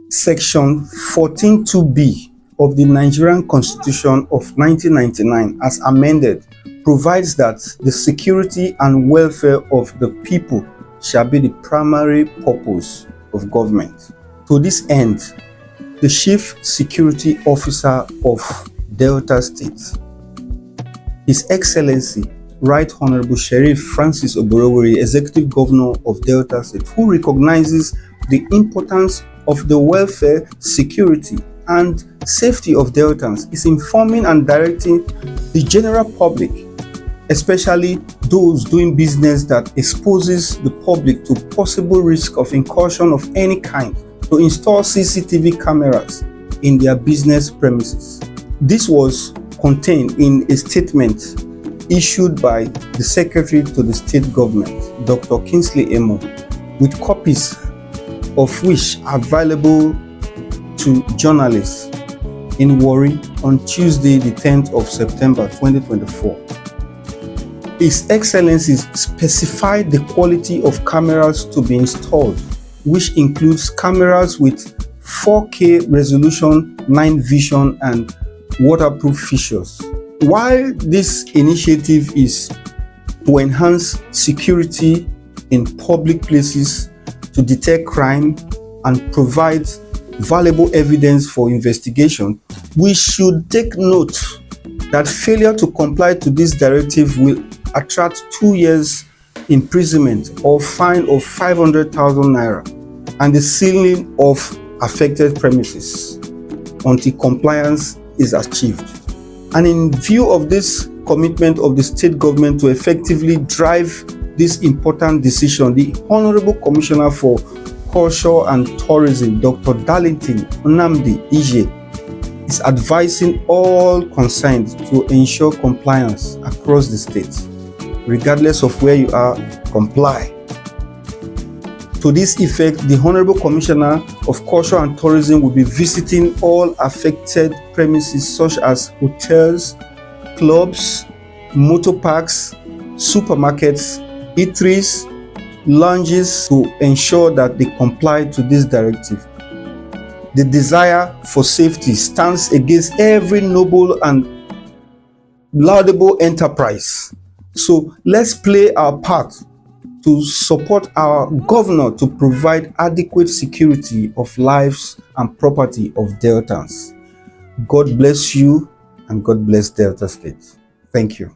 Section 14(2)(b) of the Nigerian Constitution of 1999, as amended, provides that the security and welfare of the people shall be the primary purpose of government. To this end, the Chief Security Officer of Delta State, His Excellency Right Honorable Sheriff Oborevwori, Executive Governor of Delta State, who recognizes the importance of the welfare, security, and safety of Deltans, is informing and directing the general public, especially those doing business that exposes the public to possible risk of incursion of any kind, to install CCTV cameras in their business premises. This was contained in a statement issued by the Secretary to the State Government, Dr. Kingsley Emu, with copies of which are available to journalists in Warri on Tuesday, the 10th of September 2024. His Excellency specified the quality of cameras to be installed, which includes cameras with 4K resolution, night vision, and waterproof features. While this initiative is to enhance security in public places, to detect crime, and provide valuable evidence for investigation, we should take note that failure to comply to this directive will attract 2 years imprisonment or fine of 500,000 naira and the sealing of affected premises until compliance is achieved. And in view of this commitment of the state government to effectively drive this important decision, the Honorable Commissioner for Culture and Tourism, Dr. Darlington Nnamdi Ije, is advising all concerned to ensure compliance across the state. Regardless of where you are, comply. To this effect, the Honorable Commissioner of Culture and Tourism will be visiting all affected premises such as hotels, clubs, motor parks, supermarkets, eateries, lounges, to ensure that they comply to this directive. The desire for safety stands against every noble and laudable enterprise. So let's play our part to support our governor to provide adequate security of lives and property of Deltans. God bless you and God bless Delta State. Thank you.